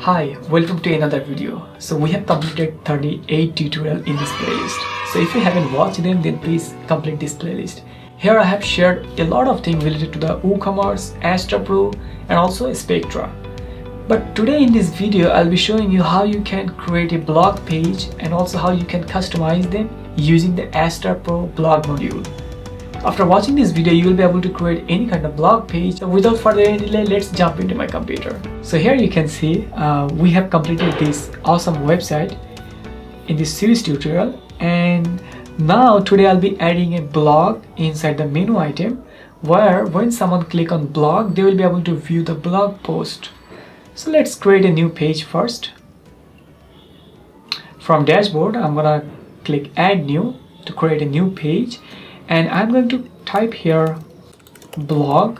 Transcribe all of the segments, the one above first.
Hi, welcome to another video. So we have completed 38 tutorial in this playlist. So if you haven't watched them, then please complete this playlist. Here I have shared a lot of things related to the WooCommerce, Astra Pro and also Spectra. But today in this video, I'll be showing you how you can create a blog page and also how you can customize them using the Astra Pro blog module. After watching this video, you will be able to create any kind of blog page. So without further delay, let's jump into my computer. So here you can see we have completed this awesome website in this series tutorial, and now today I'll be adding a blog inside the menu item where when someone click on blog, they will be able to view the blog post. So let's create a new page first. From dashboard, I'm gonna click add new to create a new page. And I'm going to type here blog.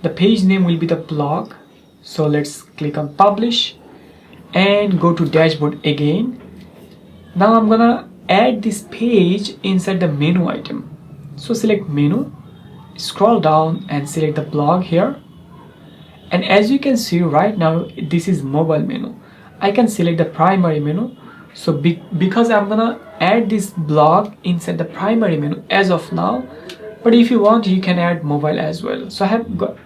The page name will be the blog. So let's click on publish and go to dashboard again. Now I'm gonna add this page inside the menu item. So select menu, scroll down and select the blog here. And as you can see right now, this is mobile menu. I can select the primary menu. So because I'm gonna add this blog inside the primary menu as of now, but if you want, you can add mobile as well. So I have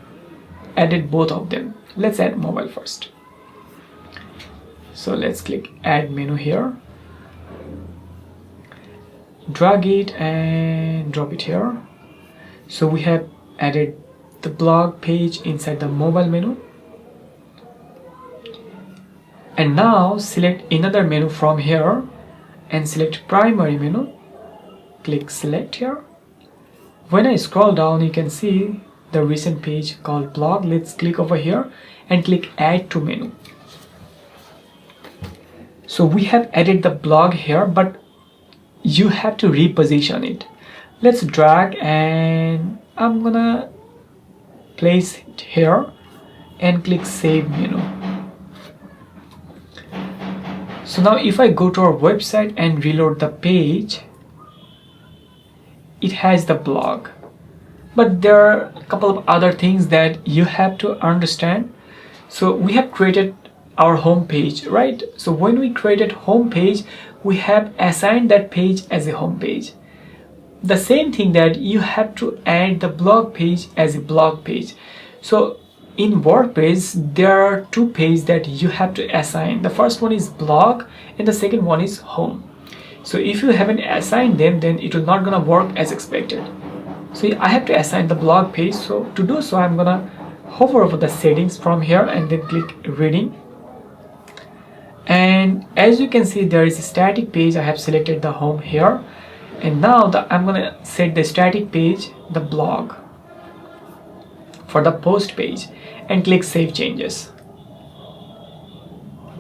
added both of them. Let's add mobile first. So let's click add menu here, drag it and drop it here. So we have added the blog page inside the mobile menu. And now select another menu from here and select primary menu. Click select here. When I scroll down, you can see the recent page called blog. Let's click over here and click add to menu. So we have added the blog here, but you have to reposition it. Let's drag and I'm gonna place it here and click save menu. So now if I go to our website and reload the page, it has the blog. But there are a couple of other things that you have to understand. So we have created our home page, right? So when we created home page, we have assigned that page as a home page. The same thing that you have to add the blog page as a blog page. So in WordPress, there are two pages that you have to assign. The first one is blog and the second one is home. So if you haven't assigned them, then it will not gonna work as expected. So I have to assign the blog page. So to do so, I'm gonna hover over the settings from here and then click reading. And as you can see, there is a static page. I have selected the home here. And now I'm gonna set the static page, the blog, for the post page, and click save changes.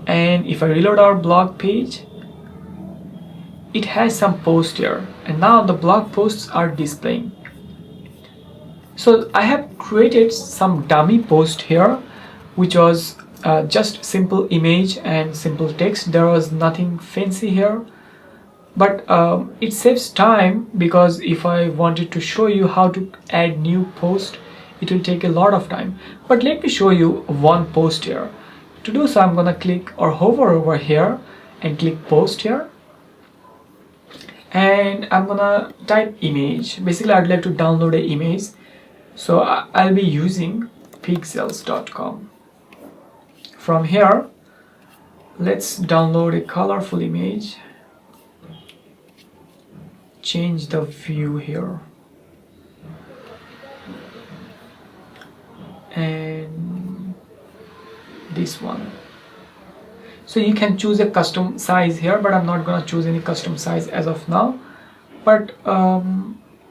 And if I reload our blog page, it has some posts here, and now the blog posts are displaying. So I have created some dummy post here, which was just simple image and simple text. There was nothing fancy here, but it saves time, because if I wanted to show you how to add new post, it will take a lot of time. But let me show you one post here. To do so, I'm gonna click or hover over here and click post here, and I'm gonna type image. Basically, I'd like to download an image, so I'll be using pixels.com. From here, let's download a colorful image. Change the view here. And this one. So you can choose a custom size here, but I'm not gonna choose any custom size as of now. But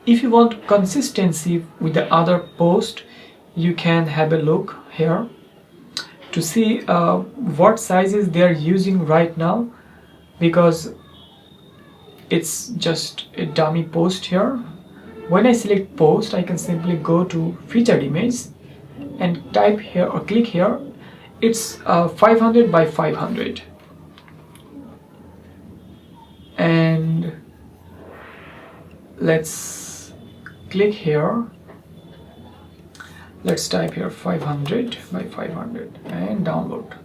if you want consistency with the other post, you can have a look here to see what sizes they are using right now, because it's just a dummy post here. When I select post, I can simply go to featured image and type here or click here. It's 500 by 500, and let's click here. Let's type here 500 by 500 and download.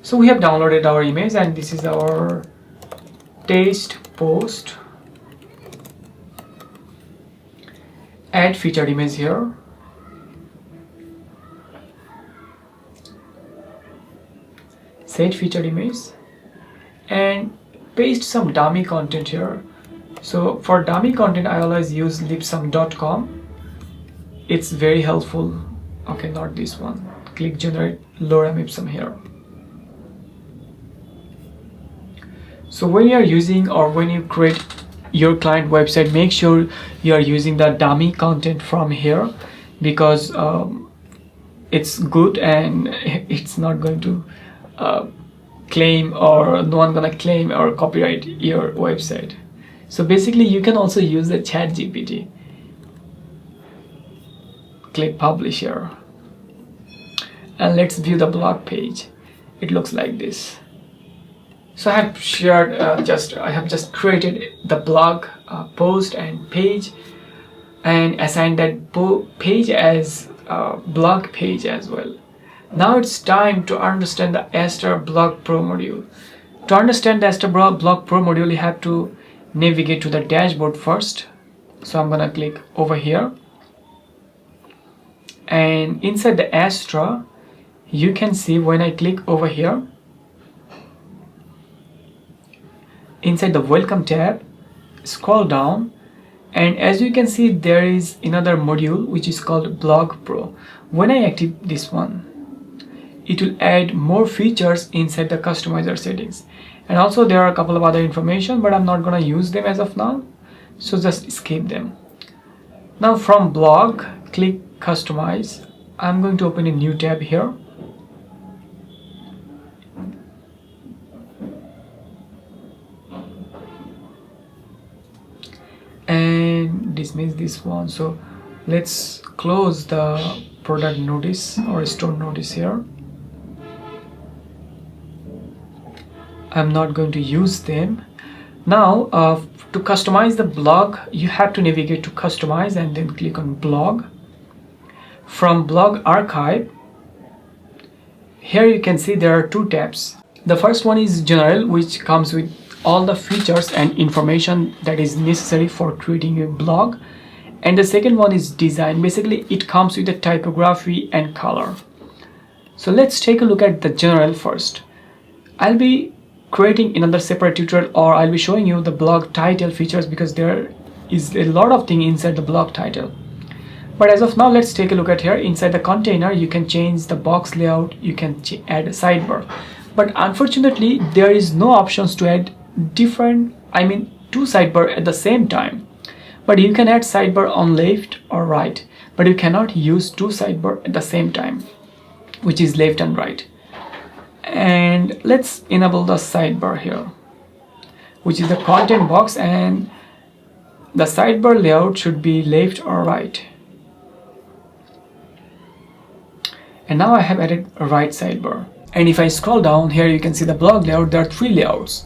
So we have downloaded our image, and this is our test post. Add featured image here. Set featured image and paste some dummy content here. So for dummy content I always use lipsum.com. It's very helpful. Okay, not this one. Click generate lorem ipsum here. So when you are using, or when you create your client website, make sure you are using the dummy content from here, because it's good and it's not going to claim, or no one gonna claim or copyright your website. So basically you can also use the ChatGPT. Click publish here, and let's view the blog page. It looks like this. So I have shared I have just created the blog post and page, and assigned that page as blog page as well. Now it's time to understand the Astra Blog Pro module. To understand the Astra Blog Pro module, you have to navigate to the dashboard first. So I'm gonna click over here, and inside the Astra you can see, when I click over here, inside the welcome tab, scroll down, and as you can see there is another module which is called Blog Pro. When I activate this one, it will add more features inside the customizer settings, and also there are a couple of other information, but I'm not gonna use them as of now, so just skip them. Now from blog, click customize. I'm going to open a new tab here, and dismiss this one. So let's close the product notice or store notice here. I'm not going to use them. Now to customize the blog, you have to navigate to customize and then click on blog. From blog archive, here you can see there are two tabs. The first one is general, which comes with all the features and information that is necessary for creating a blog, and the second one is design. Basically it comes with the typography and color. So let's take a look at the general first. I'll be creating another separate tutorial, or I'll be showing you the blog title features, because there is a lot of things inside the blog title. But as of now, let's take a look at here. Inside the container you can change the box layout, you can add a sidebar, but unfortunately there is no options to add two sidebar at the same time. But you can add sidebar on left or right, but you cannot use two sidebar at the same time, which is left and right. And let's enable the sidebar here, which is the content box, and the sidebar layout should be left or right. And now I have added a right sidebar. And if I scroll down here, you can see the blog layout. There are three layouts: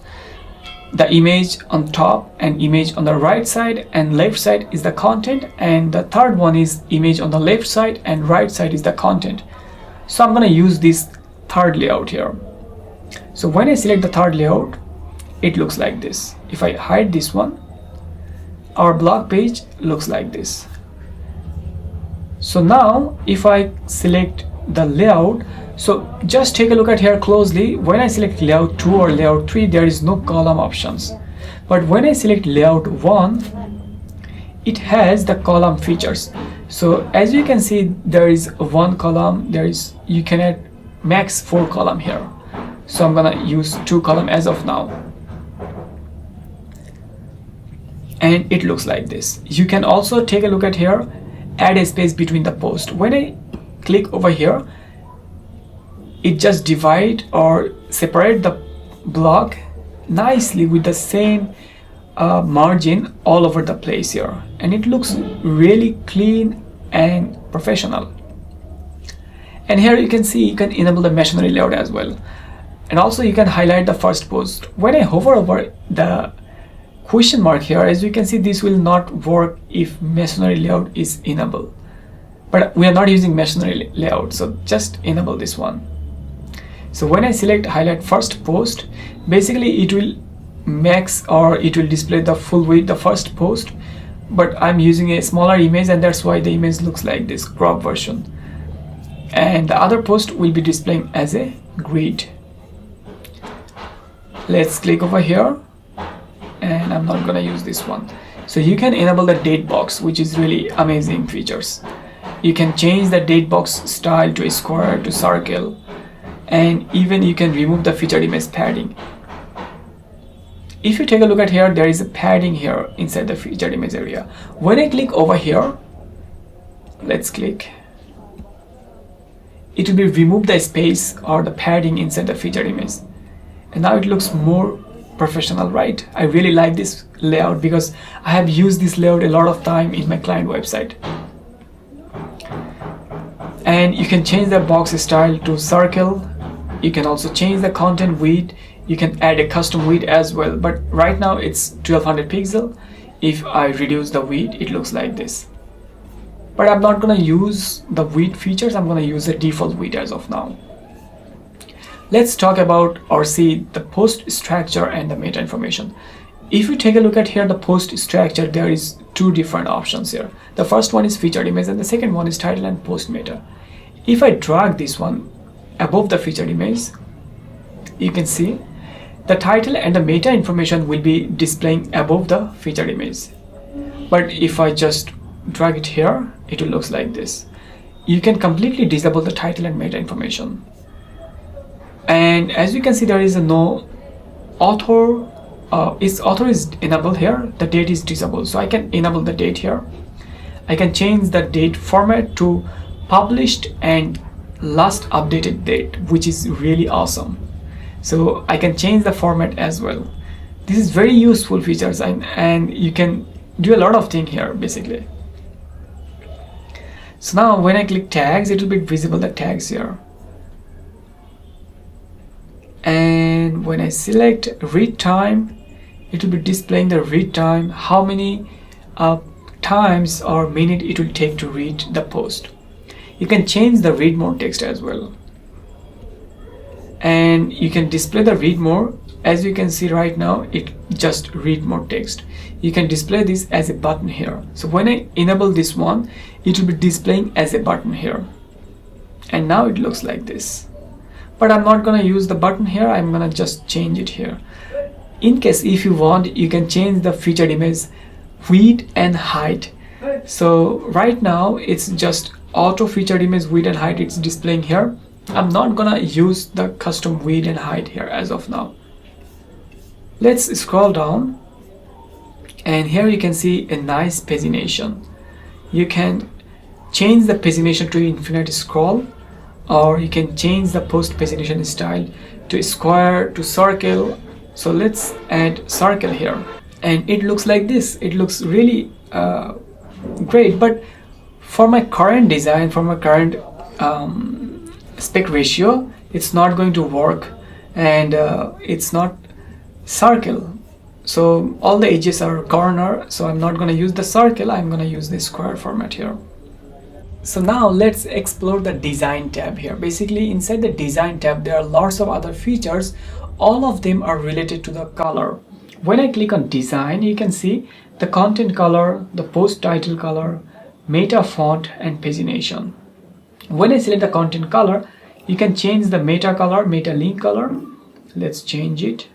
the image on top and image on the right side, and left side is the content, and the third one is image on the left side and right side is the content. So I'm going to use this third layout here. So when I select the third layout, it looks like this. If I hide this one, our blog page looks like this. So now if I select the layout, so just take a look at here closely. When I select layout 2 or layout 3, there is no column options, but when I select layout 1, it has the column features. So as you can see, there is one column, you can add max 4 column here. So I'm gonna use 2 column as of now, and it looks like this. You can also take a look at here, add a space between the post. When I click over here, it just divide or separate the blog nicely with the same margin all over the place here, and it looks really clean and professional. And here you can see you can enable the masonry layout as well, and also you can highlight the first post. When I hover over the question mark here, as you can see, this will not work if masonry layout is enabled, but we are not using masonry layout, so just enable this one. So when I select highlight first post, basically it will max or it will display the full width the first post, but I'm using a smaller image and that's why the image looks like this crop version, and the other post will be displaying as a grid. Let's click over here, and I'm not gonna use this one. So you can enable the date box, which is really amazing features. You can change the date box style to a square, to circle, and even you can remove the featured image padding. If you take a look at here, there is a padding here inside the featured image area. When I click over here, let's click, it will be remove the space or the padding inside the featured image, and now it looks more professional, right? I really like this layout because I have used this layout a lot of time in my client website. And you can change the box style to circle. You can also change the content width. You can add a custom width as well, but right now it's 1200 pixel. If I reduce the width, it looks like this. But I'm not gonna use the width features, I'm gonna use the default width as of now. Let's talk about or see the post structure and the meta information. If you take a look at here, the post structure, there is two different options here. The first one is featured image and the second one is title and post meta. If I drag this one above the featured image, you can see the title and the meta information will be displaying above the featured image. But if I just drag it here, it will look like this. You can completely disable the title and meta information. And as you can see, there is a no author. Its author is enabled here, the date is disabled. So I can enable the date here. I can change the date format to published and last updated date, which is really awesome. So I can change the format as well. This is very useful features, and you can do a lot of things here basically. So now when I click tags, it will be visible the tags here. And when I select read time, it will be displaying the read time, how many times or minute it will take to read the post. You can change the read more text as well, and you can display the read more. As you can see right now, it just read more text. You can display this as a button here. So when I enable this one, it will be displaying as a button here, and now it looks like this. But I'm not gonna use the button here, I'm gonna just change it here. In case if you want, you can change the featured image width and height. So right now it's just auto featured image width and height, it's displaying here. I'm not gonna use the custom width and height here as of now. Let's scroll down, and here you can see a nice pagination. You can change the pagination to infinite scroll, or you can change the post pagination style to square, to circle. So let's add circle here, and it looks like this. It looks really great, but for my current design, for my current aspect ratio, it's not going to work, and it's not circle. So all the edges are corner, so I'm not going to use the circle, I'm going to use the square format here. So now let's explore the design tab here. Basically inside the design tab there are lots of other features. All of them are related to the color. When I click on design, you can see the content color, the post title color, meta font and pagination. When I select the content color, you can change the meta color, meta link color. Let's change it.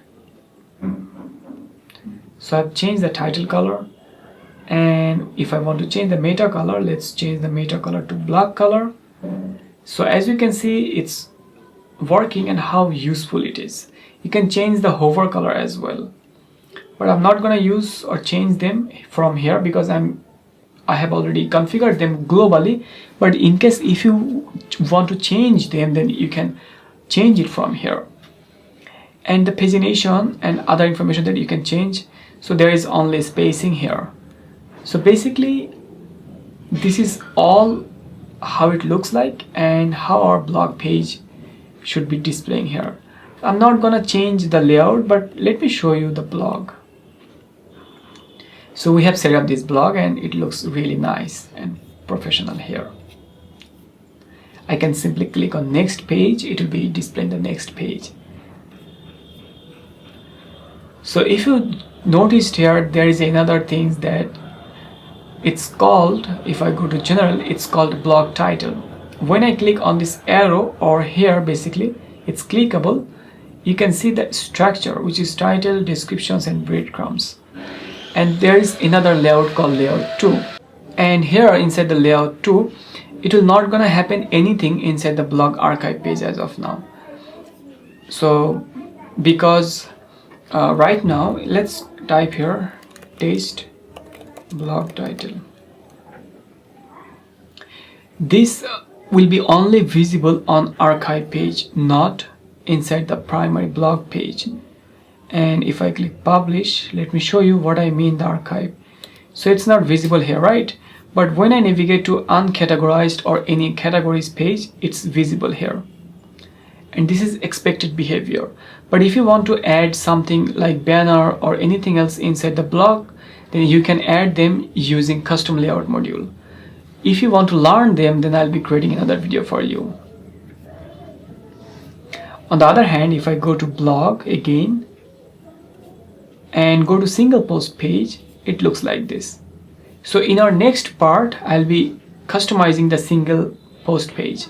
So I've changed the title color, and if I want to change the meta color, let's change the meta color to black color. So as you can see, it's working and how useful it is. You can change the hover color as well, but I'm not going to use or change them from here because I have already configured them globally. But in case if you want to change them, then you can change it from here. And the pagination and other information that you can change. So there is only spacing here. So basically this is all how it looks like and how our blog page should be displaying here. I'm not gonna change the layout, but let me show you the blog. So we have set up this blog and it looks really nice and professional here. I can simply click on next page. It will be displaying the next page. So if you noticed here, there is another thing that it's called, if I go to general, it's called blog title. When I click on this arrow, or here basically it's clickable, you can see the structure, which is title, descriptions and breadcrumbs. And there is another layout called layout 2. And here inside the layout 2, it will not gonna happen anything inside the blog archive page as of now. So because right now, let's type here taste blog title. This will be only visible on archive page, not inside the primary blog page. And if I click publish, let me show you what I mean the archive. So it's not visible here, right? But when I navigate to uncategorized or any categories page, it's visible here. And this is expected behavior. But if you want to add something like banner or anything else inside the blog, then you can add them using custom layout module. If you want to learn them, then I'll be creating another video for you. On the other hand, if I go to blog again and go to single post page, it looks like this. So in our next part, I'll be customizing the single post page.